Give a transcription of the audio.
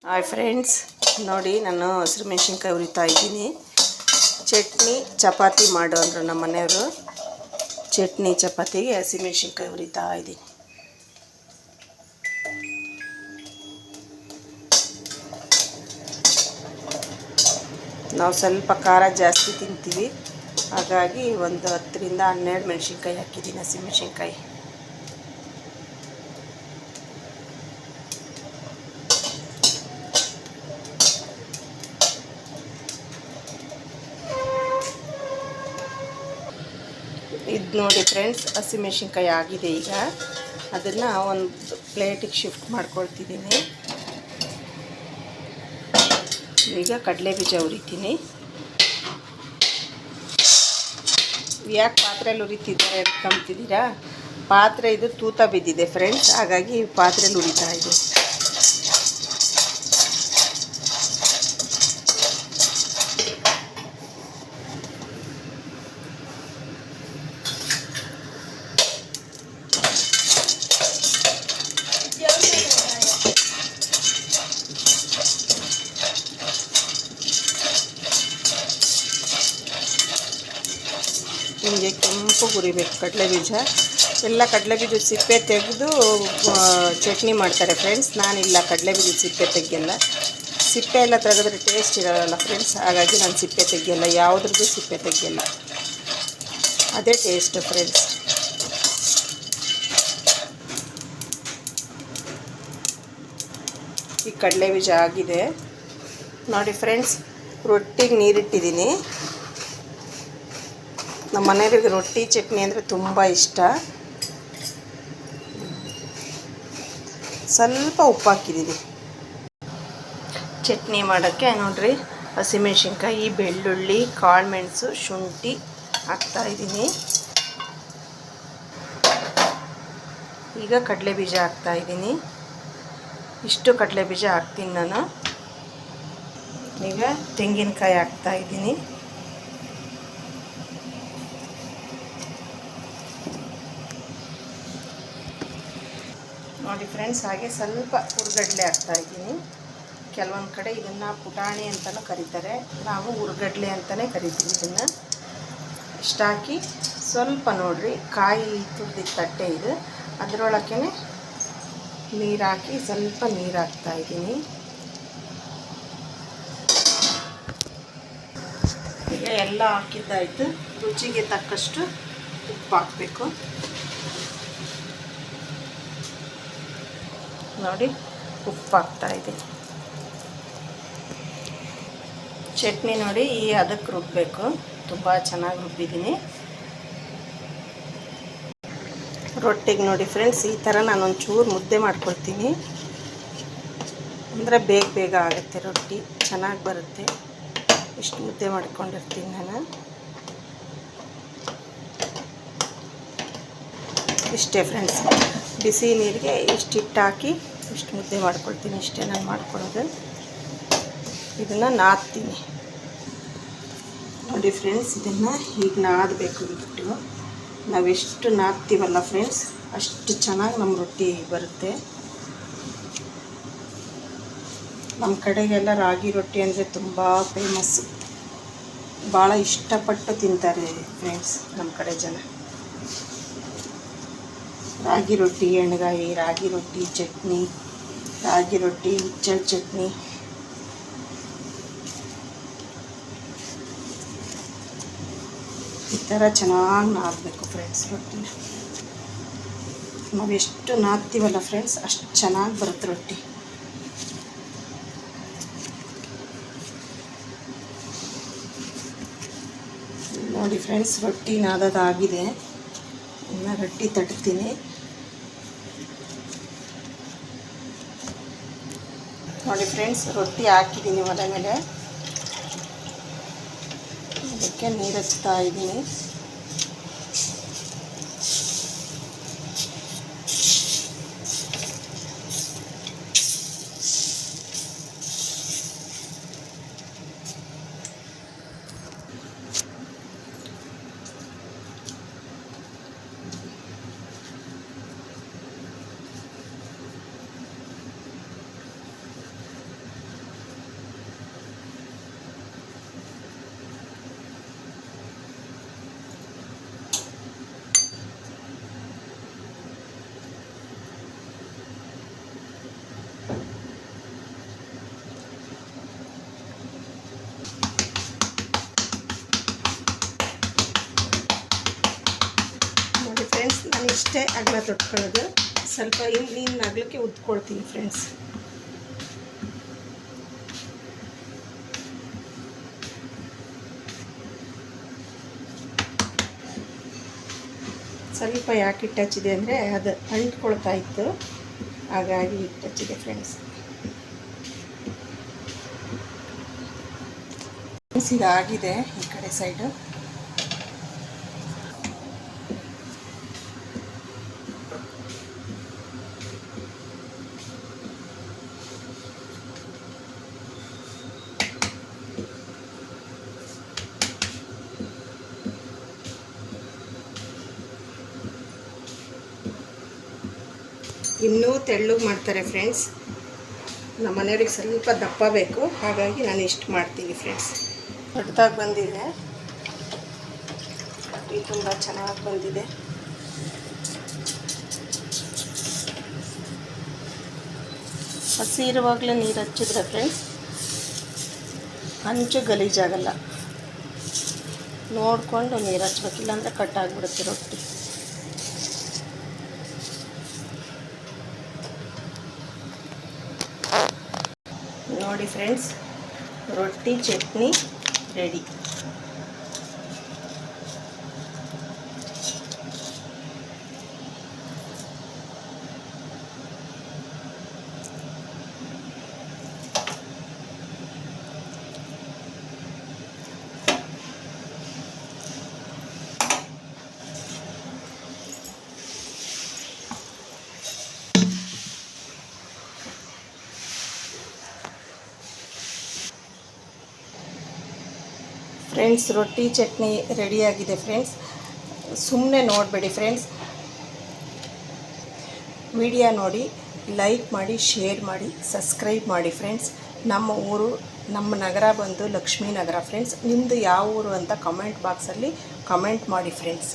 Hi friends, ನೋಡಿ ನಾನು ಹಸಿರು ಮೆಣಸಿನ್ಕಾಯಿ ಹುರಿತಾ ಇದ್ದೀನಿ. ಚಟ್ನಿ ಚಪಾತಿ ಮಾಡು ಅಂದರು ನಮ್ಮ ಮನೆಯವರು. ಚಟ್ನಿ ಚಪಾತಿಗೆ ಹಸಿರು ಮೆಣಸಿನ್ಕಾಯಿ ಹುರಿತಾ ಇದ್ದೀನಿ. ನಾವು ಸ್ವಲ್ಪ ಖಾರ ಜಾಸ್ತಿ ತಿಂತೀವಿ, ಹಾಗಾಗಿ ಒಂದು 10ರಿಂದ 12 ಮೆಣಸಿನ್ಕಾಯಿ ಹಾಕಿದ್ದೀನಿ, ಹಸಿರು ಮೆಣಸಿನ್ಕಾಯಿ. ಇದು ನೋಡಿ ಫ್ರೆಂಡ್ಸ್, ಹಸಿಮೆಣಸಿನ್ಕಾಯಿ ಆಗಿದೆ. ಈಗ ಅದನ್ನು ಒಂದು ಪ್ಲೇಟಿಗೆ ಶಿಫ್ಟ್ ಮಾಡ್ಕೊಳ್ತಿದ್ದೀನಿ. ಈಗ ಕಡಲೆ ಬೀಜ ಹುರಿತೀನಿ. ಯಾಕೆ ಪಾತ್ರೆಯಲ್ಲಿ ಹುರಿತಿದ್ದಾರೆ ಅಂತ ಕಂಬ್ತಿದ್ದೀರಾ? ಪಾತ್ರೆ ಇದು ತೂತ ಬಿದ್ದಿದೆ ಫ್ರೆಂಡ್ಸ್, ಹಾಗಾಗಿ ಪಾತ್ರೆಯಲ್ಲಿ ಹುರಿತಾ ಇದೆ. ನಿಮಗೆ ಕೆಂಪು ಹುರಿಬೇಕು ಕಡಲೆ ಬೀಜ. ಎಲ್ಲ ಕಡಲೆ ಬೀಜ ಸಿಪ್ಪೆ ತೆಗೆದು ಚಟ್ನಿ ಮಾಡ್ತಾರೆ ಫ್ರೆಂಡ್ಸ್. ನಾನಿಲ್ಲ, ಕಡಲೆ ಬೀಜ ಸಿಪ್ಪೆ ತೆಗೆಯಲ್ಲ. ಸಿಪ್ಪೆ ಎಲ್ಲ ತೆಗೆದ್ರೆ ಟೇಸ್ಟ್ ಇರೋಲ್ಲ ಫ್ರೆಂಡ್ಸ್, ಹಾಗಾಗಿ ನಾನು ಸಿಪ್ಪೆ ತೆಗೆಯಲ್ಲ. ಯಾವುದ್ರದ್ದು ಸಿಪ್ಪೆ ತೆಗೆಯಲ್ಲ, ಅದೇ ಟೇಸ್ಟ್ ಫ್ರೆಂಡ್ಸ್. ಈ ಕಡಲೆ ಬೀಜ ಆಗಿದೆ ನೋಡಿ ಫ್ರೆಂಡ್ಸ್. ರೊಟ್ಟಿಗೆ ನೀರಿಟ್ಟಿದ್ದೀನಿ. ನಮ್ಮ ಮನೆಯವರಿಗೆ ರೊಟ್ಟಿ ಚಟ್ನಿ ಅಂದರೆ ತುಂಬ ಇಷ್ಟ. ಸ್ವಲ್ಪ ಉಪ್ಪು ಹಾಕಿದ್ದೀನಿ ಚಟ್ನಿ ಮಾಡೋಕ್ಕೆ. ನೋಡಿರಿ, ಹಸಿಮೆಣ್ಸಿನ್ಕಾಯಿ, ಬೆಳ್ಳುಳ್ಳಿ, ಕಾಳುಮೆಣಸು, ಶುಂಠಿ ಹಾಕ್ತಾಯಿದ್ದೀನಿ. ಈಗ ಕಡಲೆ ಬೀಜ ಹಾಕ್ತಾಯಿದ್ದೀನಿ. ಇಷ್ಟು ಕಡಲೆ ಬೀಜ ಹಾಕ್ತೀನಿ ನಾನು. ಈಗ ತೆಂಗಿನಕಾಯಿ ಹಾಕ್ತಾಯಿದ್ದೀನಿ. ನೋಡಿ ಫ್ರೆಂಡ್ಸ್, ಹಾಗೆ ಸ್ವಲ್ಪ ಹುರ್ಗಡ್ಲೆ ಹಾಕ್ತಾಯಿದ್ದೀನಿ. ಕೆಲವೊಂದು ಕಡೆ ಇದನ್ನು ಪುಟಾಣಿ ಅಂತಲೂ ಕರೀತಾರೆ, ನಾವು ಹುರ್ಗಡ್ಲೆ ಅಂತಲೇ ಕರಿತೀವಿ ಇದನ್ನು. ಇಷ್ಟು ಹಾಕಿ ಸ್ವಲ್ಪ ನೋಡಿರಿ, ಕಾಯಿ ತುರಿದಿದ್ದ ತಟ್ಟೆ ಇದು, ಅದರೊಳಕ್ಕೆ ನೀರು ಹಾಕಿ ಸ್ವಲ್ಪ ನೀರು ಹಾಕ್ತಾಯಿದ್ದೀನಿ. ಈಗ ಎಲ್ಲ ಹಾಕಿದ್ದಾಯಿತು. ರುಚಿಗೆ ತಕ್ಕಷ್ಟು ಉಪ್ಪು ಹಾಕಬೇಕು. ನೋಡಿ, ಉಪ್ಪು ಹಾಕ್ತಾಯಿದ್ದೀನಿ. ಚಟ್ನಿ ನೋಡಿ ಈ ಅದಕ್ಕೆ ರುಬ್ಬಬೇಕು. ತುಂಬ ಚೆನ್ನಾಗಿ ರುಬ್ಬಿದ್ದೀನಿ. ರೊಟ್ಟಿಗೆ ನೋಡಿ ಫ್ರೆಂಡ್ಸ್, ಈ ಥರ ನಾನೊಂದು ಚೂರು ಮುದ್ದೆ ಮಾಡ್ಕೊಳ್ತೀನಿ. ಅಂದರೆ ಬೇಗ ಬೇಗ ಆಗುತ್ತೆ, ರೊಟ್ಟಿ ಚೆನ್ನಾಗಿ ಬರುತ್ತೆ. ಇಷ್ಟು ಮುದ್ದೆ ಮಾಡ್ಕೊಂಡಿರ್ತೀನಿ ನಾನು. ಇಷ್ಟೇ ಫ್ರೆಂಡ್ಸ್, ಬಿಸಿ ನೀರಿಗೆ ಇಷ್ಟು ಹಿಟ್ಟು ಹಾಕಿ ಇಷ್ಟು ಮುದ್ದೆ ಮಾಡ್ಕೊಳ್ತೀನಿ. ಇಷ್ಟೇ ನಾನು ಮಾಡ್ಕೊಳ್ಳೋದು. ಇದನ್ನು ನಾದ್ತೀನಿ ನೋಡಿ ಫ್ರೆಂಡ್ಸ್. ಇದನ್ನು ಈಗ ನಾದಬೇಕು. ಬಿಟ್ಟು ನಾವೆಷ್ಟು ನಾದ್ತೀವಲ್ಲ ಫ್ರೆಂಡ್ಸ್, ಅಷ್ಟು ಚೆನ್ನಾಗಿ ನಮ್ಮ ರೊಟ್ಟಿ ಬರುತ್ತೆ. ನಮ್ಮ ಕಡೆಗೆಲ್ಲ ರಾಗಿ ರೊಟ್ಟಿ ಅಂದರೆ ತುಂಬ ಫೇಮಸ್ಸು. ಭಾಳ ಇಷ್ಟಪಟ್ಟು ತಿಂತಾರೆ ಫ್ರೆಂಡ್ಸ್ ನಮ್ಮ ಕಡೆ ಜನ. ರಾಗಿ ರೊಟ್ಟಿ, ಎಣ್ಗಾಯಿ, ರಾಗಿ ರೊಟ್ಟಿ ಚಟ್ನಿ, ರಾಗಿ ರೊಟ್ಟಿ ಹುಚ್ಚಳ ಚಟ್ನಿ. ಈ ಥರ ಚೆನ್ನಾಗಿ ನಾದಬೇಕು ಫ್ರೆಂಡ್ಸ್ ರೊಟ್ಟಿನ. ನಾವು ಎಷ್ಟು ನಾದ್ತೀವಲ್ಲ ಫ್ರೆಂಡ್ಸ್, ಅಷ್ಟು ಚೆನ್ನಾಗಿ ಬರುತ್ತೆ ರೊಟ್ಟಿ. ನೋಡಿ ಫ್ರೆಂಡ್ಸ್, ರೊಟ್ಟಿ ನಾದೋದಾಗಿದೆ. ಇನ್ನು ರೊಟ್ಟಿ ತಟ್ತೀನಿ ನೋಡಿ ಫ್ರೆಂಡ್ಸ್. ರೊಟ್ಟಿ ಹಾಕಿದ್ದೀನಿ ಒಲೆ ಮೇಲೆ, ಅದಕ್ಕೆ ನೀರು ಹಚ್ತಾ ಇದ್ದೀನಿ. ಇಷ್ಟೇ ಅಗಲ ತೊಟ್ಕೊಳ್ಳೋದು. ಸ್ವಲ್ಪ ಇನ್ನು ಅಗಲಕ್ಕೆ ಉದ್ಕೊಳ್ತೀನಿ ಫ್ರೆಂಡ್ಸ್. ಸ್ವಲ್ಪ ಯಾಕೆ ಹಿಟ್ಟು ಹಚ್ಚಿದೆ ಅಂದರೆ ಅದು ಅಂಟ್ಕೊಳ್ತಾ ಇತ್ತು, ಹಾಗಾಗಿ ಹಿಟ್ಟು ಹಚ್ಚಿದೆ ಫ್ರೆಂಡ್ಸ್. ಇದಾಗಿದೆ ಈ ಕಡೆ ಸೈಡು. ಇನ್ನೂ ತೆಳ್ಳಗೆ ಮಾಡ್ತಾರೆ ಫ್ರೆಂಡ್ಸ್. ನಮ್ಮ ಮನೆಯವ್ರಿಗೆ ಸ್ವಲ್ಪ ದಪ್ಪ ಬೇಕು, ಹಾಗಾಗಿ ನಾನು ಇಷ್ಟು ಮಾಡ್ತೀನಿ ಫ್ರೆಂಡ್ಸ್. ದೊಡ್ಡದಾಗಿ ಬಂದಿದೆ, ರೊಟ್ಟಿ ತುಂಬ ಚೆನ್ನಾಗಿ ಬಂದಿದೆ. ಹಸಿ ಇರುವಾಗಲೇ ನೀರು ಹಚ್ಚಿದ್ರೆ ಫ್ರೆಂಡ್ಸ್ ಹಂಚು ಗಲೀಜಾಗಲ್ಲ. ನೋಡಿಕೊಂಡು ನೀರು ಹಚ್ಬೇಕು, ಇಲ್ಲಾಂದರೆ ಕಟ್ಟಾಗಿಬಿಡುತ್ತೆ ರೊಟ್ಟಿ. ನೋಡಿ ಫ್ರೆಂಡ್ಸ್, ರೊಟ್ಟಿ ಚಟ್ನಿ ರೆಡಿ. ಫ್ರೆಂಡ್ಸ್, ರೊಟ್ಟಿ ಚಟ್ನಿ ರೆಡಿಯಾಗಿದೆ ಫ್ರೆಂಡ್ಸ್. ಸುಮ್ಮನೆ ನೋಡಬೇಡಿ ಫ್ರೆಂಡ್ಸ್, ವಿಡಿಯೋ ನೋಡಿ ಲೈಕ್ ಮಾಡಿ, ಶೇರ್ ಮಾಡಿ, ಸಬ್ಸ್ಕ್ರೈಬ್ ಮಾಡಿ ಫ್ರೆಂಡ್ಸ್. ನಮ್ಮ ಊರು, ನಮ್ಮ ನಗರ ಬಂದು ಲಕ್ಷ್ಮೀ ನಗರ ಫ್ರೆಂಡ್ಸ್. ನಿಮ್ಮದು ಯಾವ ಊರು ಅಂತ ಕಮೆಂಟ್ ಬಾಕ್ಸಲ್ಲಿ ಕಮೆಂಟ್ ಮಾಡಿ ಫ್ರೆಂಡ್ಸ್.